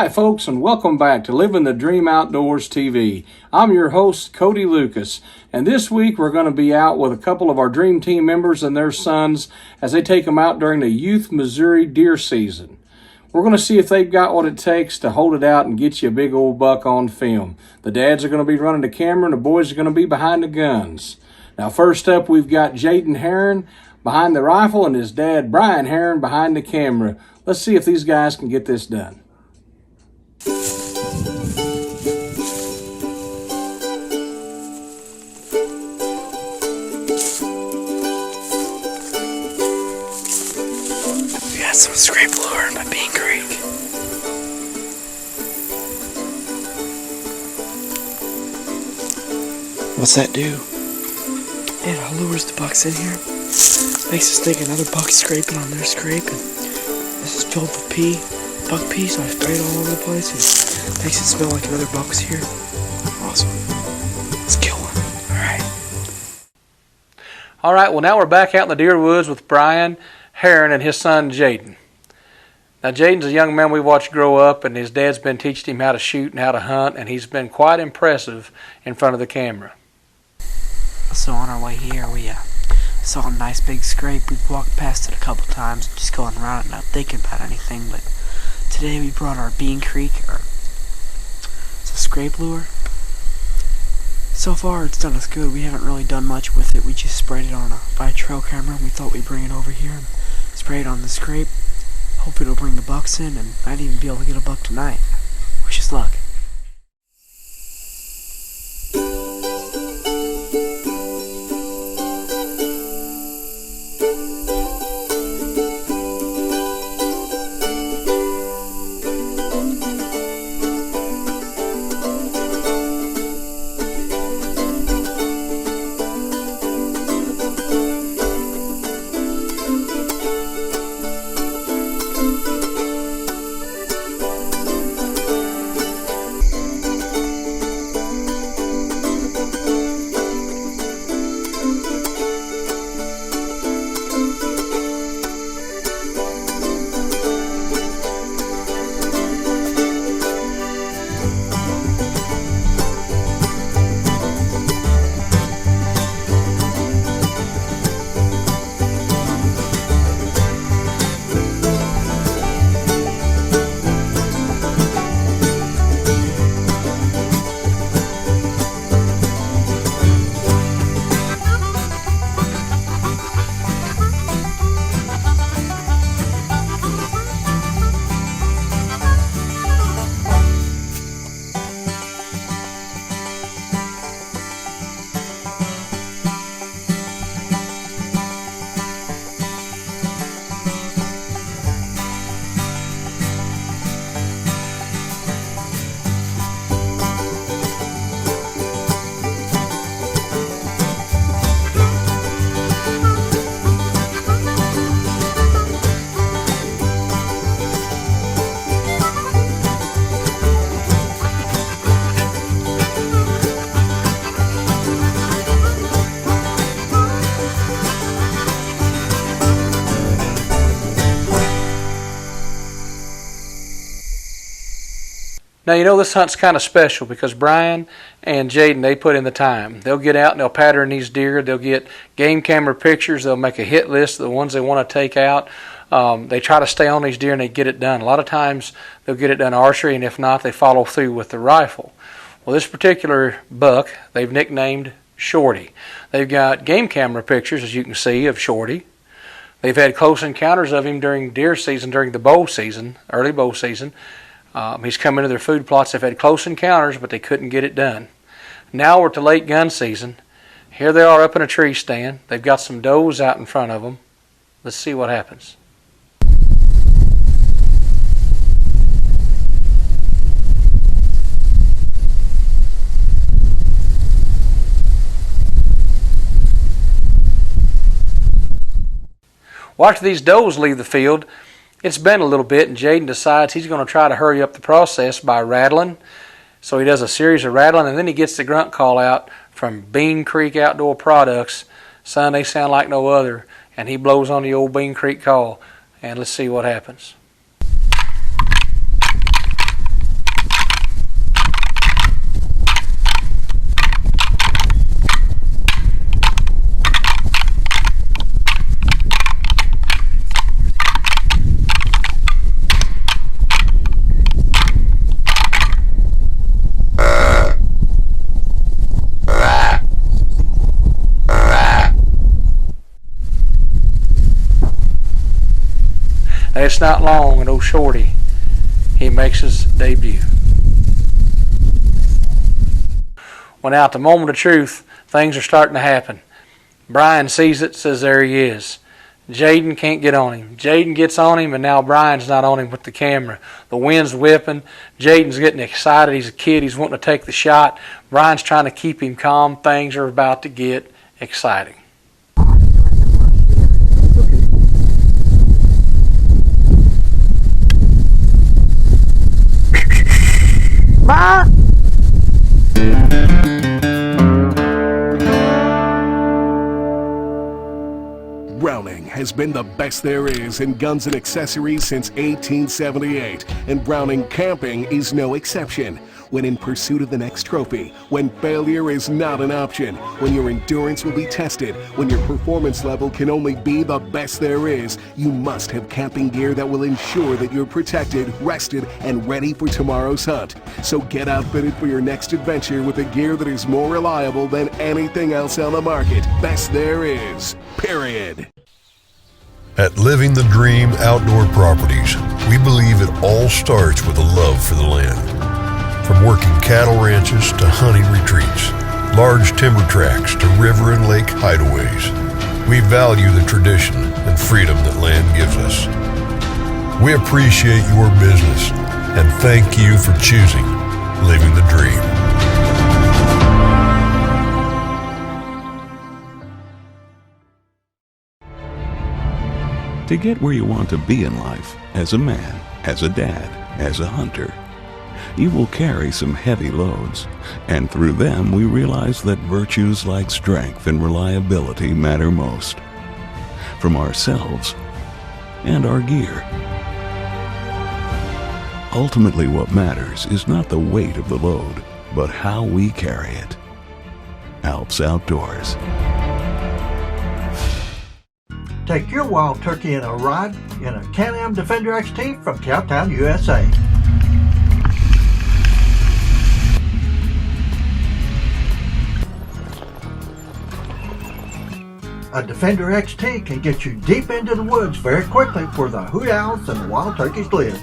Hi folks, and welcome back to Living the Dream Outdoors TV. I'm your host, Cody Lucas, and this week we're going to be out with a couple of our Dream Team members and their sons as they take them out during the Youth Missouri deer season. We're going to see if they've got what it takes to hold it out and get you a big old buck on film. The dads are going to be running the camera and the boys are going to be behind the guns. Now first up, we've got Jayden Herron behind the rifle and his dad, Brian Herron, behind the camera. Let's see if these guys can get this done. We got some scrape lure by Bean Creek. What's that do? It lures the bucks in here. Makes us think another buck's scraping on their scrape. And this is filled with pee, buck pee, so I spray it all over the place. And makes it smell like another buck was here. Awesome. Let's kill one. All right, well now we're back out in the deer woods with Brian Herron and his son Jayden. Now Jayden's a young man we watched grow up, and his dad's been teaching him how to shoot and how to hunt, and he's been quite impressive in front of the camera. So on our way here, we saw a nice big scrape. We've walked past it a couple times, just going around it, not thinking about anything. But today we brought our Bean Creek, it's a scrape lure. So far it's done us good. We haven't really done much with it. We just sprayed it on a trail camera, and we thought we'd bring it over here and spray it on the scrape. Hopefully it'll bring the bucks in, and might even be able to get a buck tonight. Wish us luck. Now, you know, this hunt's kind of special because Brian and Jayden, they put in the time. They'll get out and they'll pattern these deer. They'll get game camera pictures. They'll make a hit list of the ones they want to take out. They try to stay on these deer and they get it done. A lot of times they'll get it done archery, and if not, they follow through with the rifle. Well, this particular buck, they've nicknamed Shorty. They've got game camera pictures, as you can see, of Shorty. They've had close encounters of him during deer season, during the bow season, early bow season. He's come into their food plots. They've had close encounters, but they couldn't get it done. Now we're to late gun season. Here they are up in a tree stand. They've got some does out in front of them. Let's see what happens. Well, after these does leave the field, it's been a little bit, and Jayden decides he's going to try to hurry up the process by rattling. So he does a series of rattling, and then he gets the grunt call out from Bean Creek Outdoor Products. Son, they sound like no other. And he blows on the old Bean Creek call. And let's see what happens. And it's not long, and old Shorty, he makes his debut. Well, now at the moment of truth, things are starting to happen. Brian sees it, says there he is. Jayden can't get on him. Jayden gets on him, and now Brian's not on him with the camera. The wind's whipping. Jayden's getting excited. He's a kid. He's wanting to take the shot. Brian's trying to keep him calm. Things are about to get exciting. Browning has been the best there is in guns and accessories since 1878, and Browning Camping is no exception. When in pursuit of the next trophy, when failure is not an option, when your endurance will be tested, when your performance level can only be the best there is, you must have camping gear that will ensure that you're protected, rested, and ready for tomorrow's hunt. So get outfitted for your next adventure with the gear that is more reliable than anything else on the market. Best there is, period. At Living the Dream Outdoor Properties, we believe it all starts with a love for the land. From working cattle ranches to hunting retreats, large timber tracts to river and lake hideaways, we value the tradition and freedom that land gives us. We appreciate your business and thank you for choosing Living the Dream. To get where you want to be in life, as a man, as a dad, as a hunter, you will carry some heavy loads, and through them we realize that virtues like strength and reliability matter most. From ourselves and our gear. Ultimately, what matters is not the weight of the load, but how we carry it. Alps Outdoors. Take your wild turkey in a ride in a Can-Am Defender XT from Cowtown, USA. A Defender XT can get you deep into the woods very quickly where the hoot owls and the wild turkeys live.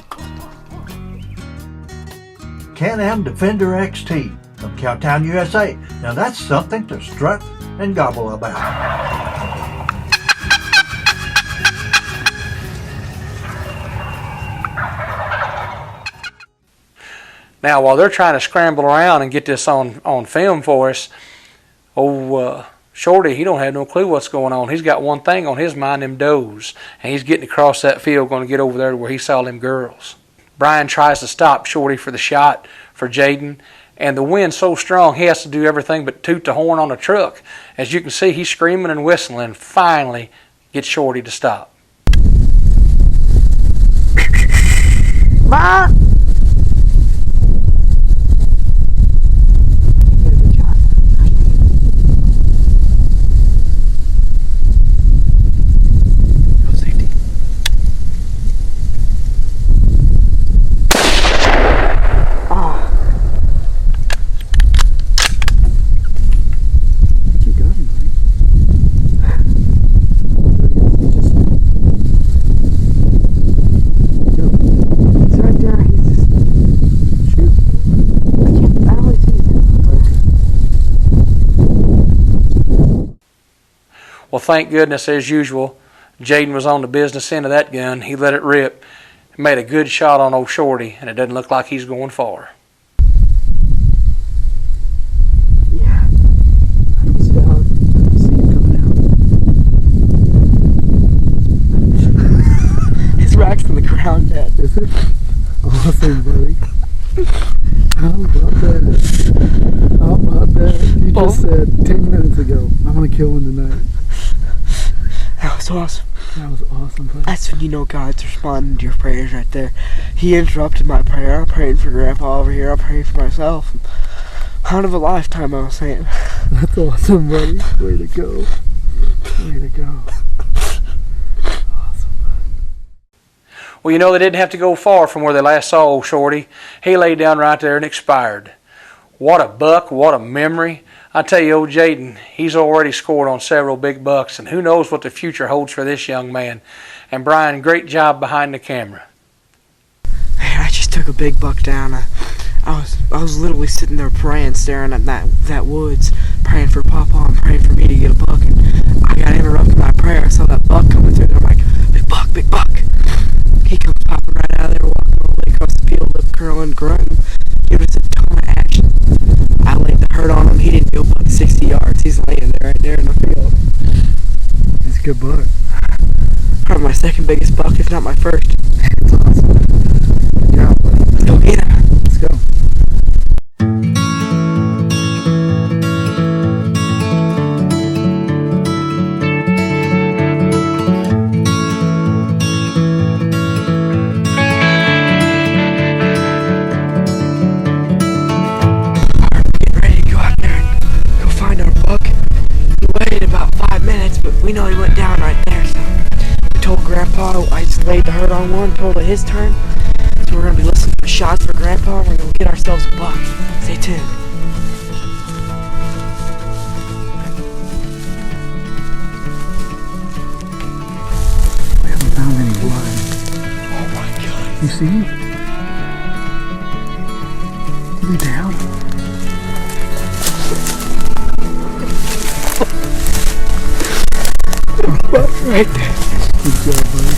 Can-Am Defender XT from Cowtown, USA. Now that's something to strut and gobble about. Now, while they're trying to scramble around and get this on film for us, Shorty, he don't have no clue what's going on. He's got one thing on his mind, them does. And he's getting across that field, going to get over there to where he saw them girls. Brian tries to stop Shorty for the shot for Jayden, and the wind's so strong he has to do everything but toot the horn on the truck. As you can see, he's screaming and whistling, and finally gets Shorty to stop. Ma! Well, thank goodness, as usual, Jayden was on the business end of that gun. He let it rip, made a good shot on old Shorty, and it doesn't look like he's going far. Yeah. He's down. I see him coming out. His rack's on the ground, Dad. Is it? Awesome, buddy. How about that? How about that? You just said 10 minutes ago, I'm going to kill him tonight. That was awesome. That was awesome, buddy. That's when you know God's responding to your prayers right there. He interrupted my prayer. I'm praying for Grandpa over here. I'm praying for myself. Hunt of a lifetime, I was saying. That's awesome, buddy. Way to go. Way to go. Awesome, buddy. Well, you know, they didn't have to go far from where they last saw old Shorty. He laid down right there and expired. What a buck, what a memory. I tell you, old Jayden, he's already scored on several big bucks, and who knows what the future holds for this young man. And Brian, great job behind the camera. Man, I just took a big buck down. I was literally sitting there praying, staring at that woods, praying for Papa and praying for me to get a buck. And I got interrupted in my prayer. I saw that buck coming through there. I'm like, big buck, big buck. He comes popping right out of there, walking all the way across the field, lip curling, grunting. It was a ton of action. I laid the hurt on him. He didn't go but 60 yards. He's laying there right there in the field. He's a good buck. Probably my second biggest buck, if not my first. It's awesome. Good job, buddy. Let's go get him. Let's go. We know he went down right there, so we told Grandpa. I just laid the hurt on one, told it his turn. So we're going to be listening for shots for Grandpa. We're going to get ourselves a buck. Stay tuned. We haven't found any blood. Oh my God. You see? Is he down? Right there. Good job, buddy.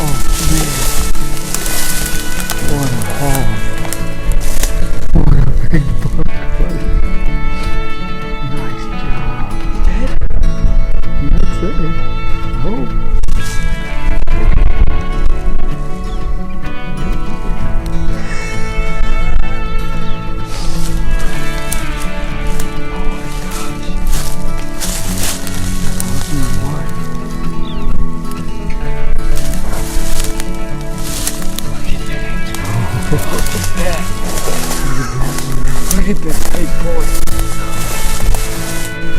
Oh, man. What a haul. What a big buck, buddy. Nice job. Dead? That's it. Oh. Look at this big boy.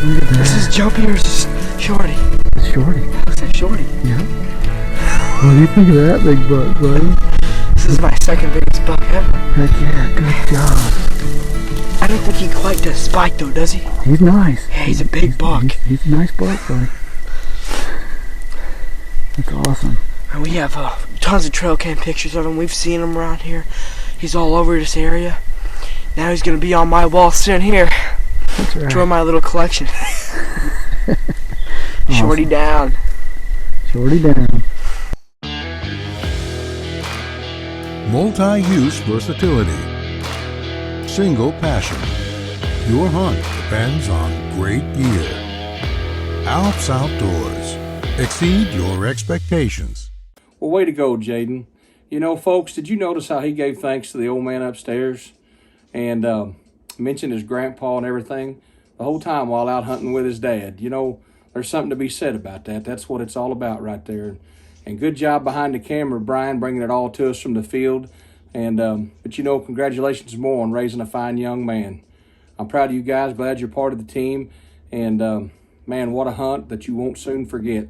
Look at that. This is Jumpy or is this Shorty? It's Shorty. Looks like Shorty. Yeah. What do you think of that big buck, buddy? This is my second biggest buck ever. Heck yeah, good job. I don't think he quite does spike though, does he? He's nice. Yeah, he's a big buck. He's a nice buck, buddy. That's awesome. And we have tons of trail cam pictures of him. We've seen him around here. He's all over this area. Now he's going to be on my wall soon here. That's right. Join my little collection. Shorty down. Shorty down. Multi-use versatility. Single passion. Your hunt depends on great gear. Alps Outdoors. Exceed your expectations. Well, way to go, Jayden. You know, folks, did you notice how he gave thanks to the old man upstairs and mentioned his grandpa and everything the whole time while out hunting with his dad? You know, there's something to be said about that. That's what it's all about right there. And good job behind the camera, Brian, bringing it all to us from the field. And but, you know, congratulations more on raising a fine young man. I'm proud of you guys. Glad you're part of the team. And, man, what a hunt that you won't soon forget.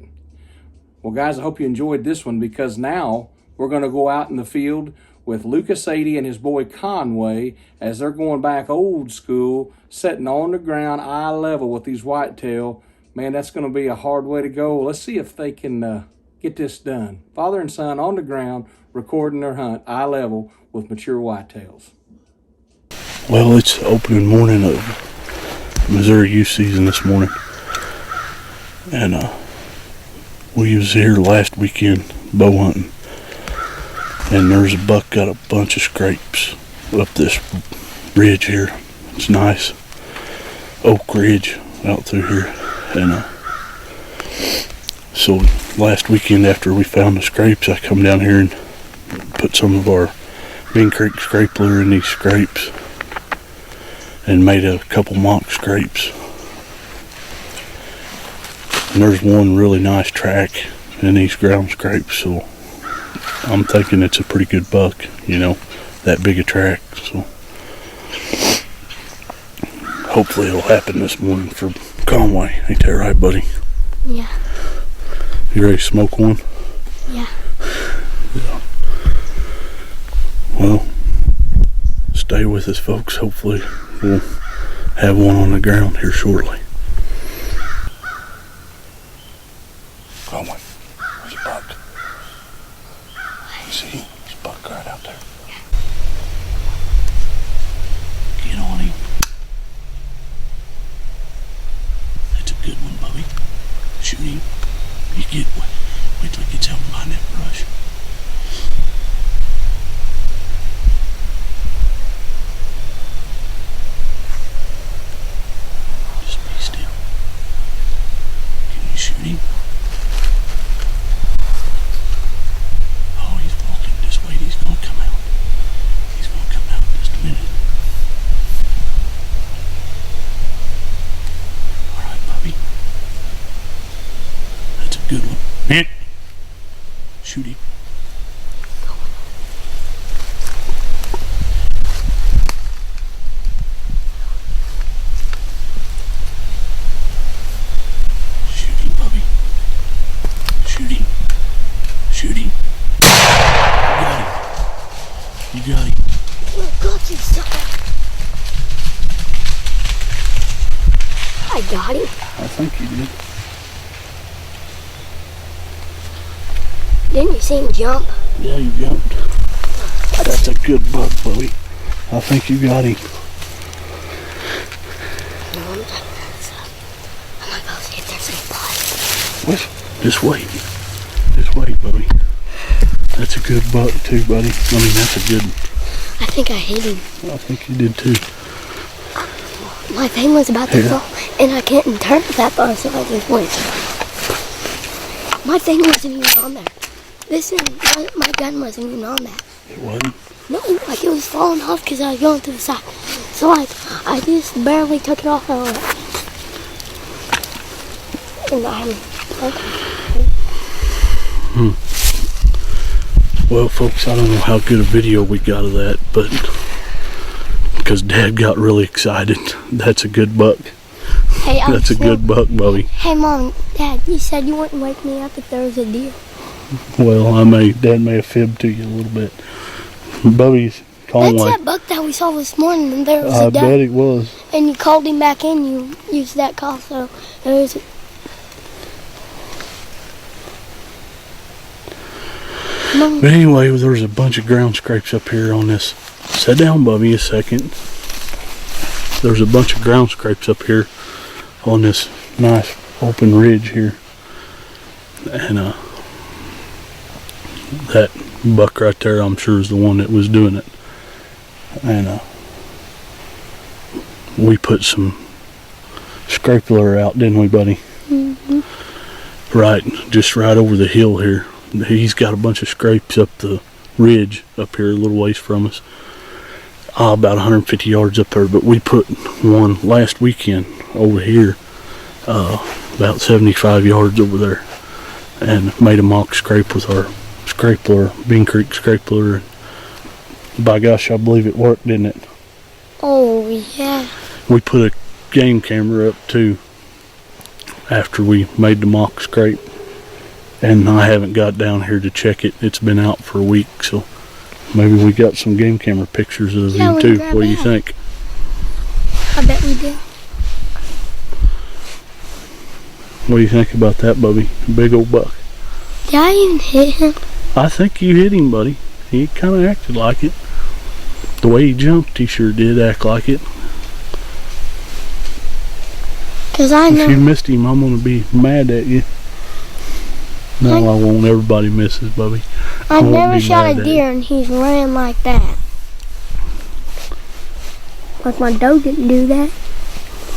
Well, guys, I hope you enjoyed this one because now we're going to go out in the field with Lucas Adey and his boy Conway as they're going back old school, sitting on the ground, eye level with these whitetail. Man, that's going to be a hard way to go. Let's see if they can get this done. Father and son on the ground, recording their hunt, eye level with mature whitetails. Well, it's opening morning of Missouri youth season this morning. And we was here last weekend bow hunting. And there's a buck got a bunch of scrapes up this ridge here. It's nice. Oak Ridge out through here. And so last weekend after we found the scrapes, I come down here and put some of our Bean Creek scrape lure in these scrapes and made a couple mock scrapes. And there's one really nice track in these ground scrapes, so I'm thinking it's a pretty good buck, you know, that big a track. So hopefully it'll happen this morning for Conway. Ain't that right, buddy? Yeah. You ready to smoke one? Yeah. Yeah. Well, stay with us, folks. Hopefully we'll have one on the ground here shortly. Conway, there's a buck. You see? There's a buck right out there. Get on him. That's a good one, Bubby. Shoot him. Wait till he gets out behind that brush. Just be still. Can you shoot him? Oh, he's walking this way. He's gonna come out. He's gonna come out in just a minute. Alright, Bubby. That's a good one. Hit. Shoot him. Shoot him, Bubby. Shoot him. Shoot him. You got him. You got him. Oh, God, you sucker. I got him. I think you did. Didn't you see him jump? Yeah, you jumped. That's a good buck, Bubby. I think you got him. No, I'm not gonna see if there's any blood. Just wait. Just wait, Bubby. That's a good buck too, buddy. I mean, that's a good. I think I hit him. I think you did too. My thing was about to fall, and I couldn't turn it that far, so I just went. My thing wasn't even on there. My gun wasn't even on that. It wasn't? No, like it was falling off because I was going to the side. So like, I just barely took it off and I'm Well, folks, I don't know how good a video we got of that, but because Dad got really excited. That's a good buck. Hey, that's a good buck, Bubby. Hey, Mom, Dad, you said you wouldn't wake me up if there was a deer. Well, Dad may have fibbed to you a little bit. Bubby's Conway. That's that buck that we saw this morning, and there was I a duck. bet it was. And you called him back in, you used that call, so there was... But anyway, there's a bunch of ground scrapes up here on this. Sit down, Bubby, a second. There's a bunch of ground scrapes up here on this nice open ridge here. And that buck right there, I'm sure, is the one that was doing it. And we put some scrapular out, didn't we, buddy? Mm-hmm. Right, just right over the hill here. He's got a bunch of scrapes up the ridge up here a little ways from us. About 150 yards up there, but we put one last weekend over here, about 75 yards over there, and made a mock scrape with our scrapular, Bean Creek scrapular. By gosh, I believe it worked, didn't it? Oh, yeah. We put a game camera up too after we made the mock scrape, and I haven't got down here to check it. It's been out for a week, so maybe we got some game camera pictures of him too. What do you think? I bet we did. What do you think about that, Bubby? Big old buck. Did I even hit him? I think you hit him, buddy. He kind of acted like it. The way he jumped, he sure did act like it. Cause I know. If you missed him, I'm gonna be mad at you. No, I won't. Everybody misses, Bubby. I've never shot a deer and he's ran like that. Like my dog didn't do that.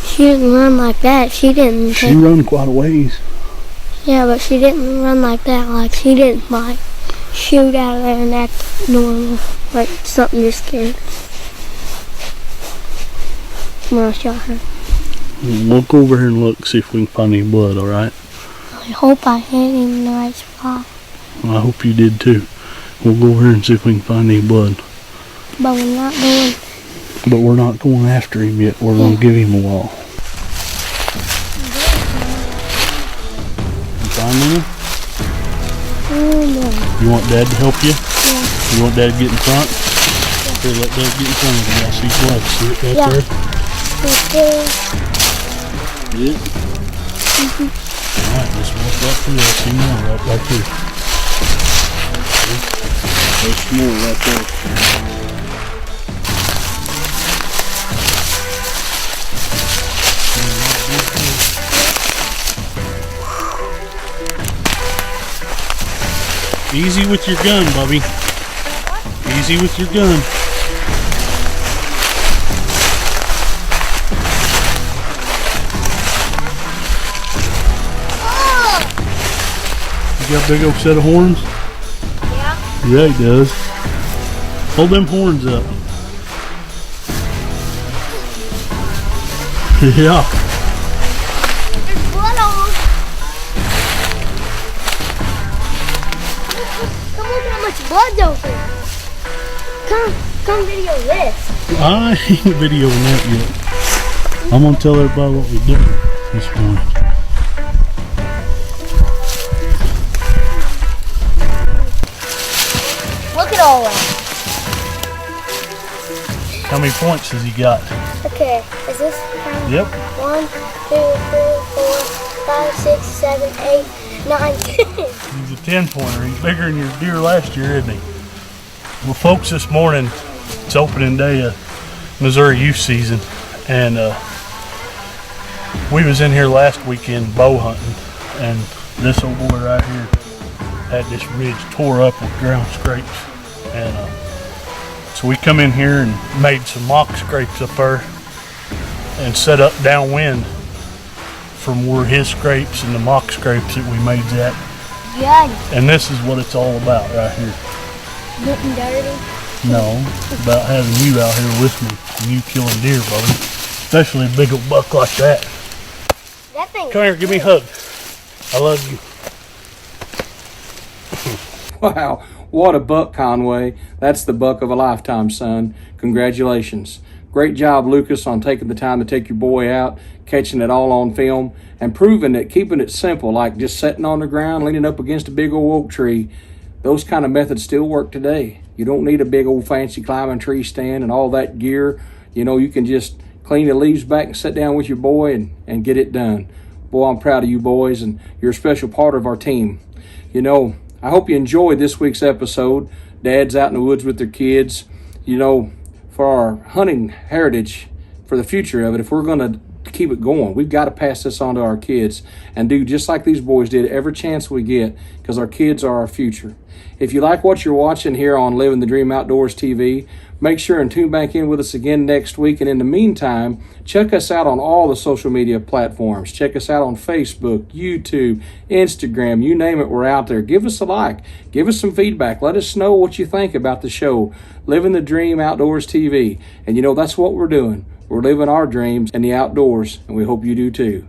She didn't run like that. She didn't. She run quite a ways. Yeah, but she didn't run like that. Like she didn't like shoot out of there and act normal, like something just scared when I shot her. We'll go over here and look, see if we can find any blood. All right. I hope I hit him in the right spot. I hope you did too. We'll go over here and see if we can find any blood. But we're not going. But we're not going after him yet. We're going to give him a while. You find any? Oh, no. You want Dad to help you? Yeah. You want Dad to get in front? Here, let Doug get in front of you. I see blood. See it right Yeah. there? Okay. Yeah. Alright, just walk right through. I see more right here. There's some more right there. Easy with your gun, Bubby. Easy with your gun. You got a big old set of horns? Yeah. Yeah, he does. Hold them horns up. Yeah. There's blood on them. Come look how much blood's over there. Come video this. I ain't videoing that yet. I'm gonna tell everybody what we did this morning. Look at all that. How many points has he got? Okay, is this count? Yep. 1, 2, 3, 4, 5, 6, 7, 8, 9, 10. He's a 10-pointer. He's bigger than your deer last year, isn't he? Well, folks, this morning, it's opening day of Missouri youth season, and we was in here last weekend bow hunting, and this old boy right here had this ridge tore up with ground scrapes, and so we come in here and made some mock scrapes up there and set up downwind from where his scrapes and the mock scrapes that we made at. Yeah, And this is what it's all about right here. getting dirty. No, it's about having you out here with me and you killing deer, buddy. Especially a big old buck like that. That thing. Come here, give me a hug. I love you. Wow, what a buck, Conway. That's the buck of a lifetime, son. Congratulations. Great job, Lucas, on taking the time to take your boy out, catching it all on film, and proving that keeping it simple, like just sitting on the ground, leaning up against a big old oak tree, those kind of methods still work today. You don't need a big old fancy climbing tree stand and all that gear. You know, you can just clean the leaves back and sit down with your boy and get it done. Boy, I'm proud of you boys, and you're a special part of our team. You know, I hope you enjoyed this week's episode. Dads out in the woods with their kids. You know, for our hunting heritage, for the future of it, if we're going to keep it going, we've got to pass this on to our kids and do just like these boys did every chance we get, because our kids are our future. If you like what you're watching here on Living the Dream Outdoors TV, make sure and tune back in with us again next week. And in the meantime, check us out on all the social media platforms. Check us out on Facebook, YouTube, Instagram, you name it, we're out there. Give us a like. Give us some feedback. Let us know what you think about the show, Living the Dream Outdoors TV. And you know, that's what we're doing. We're living our dreams in the outdoors, and we hope you do too.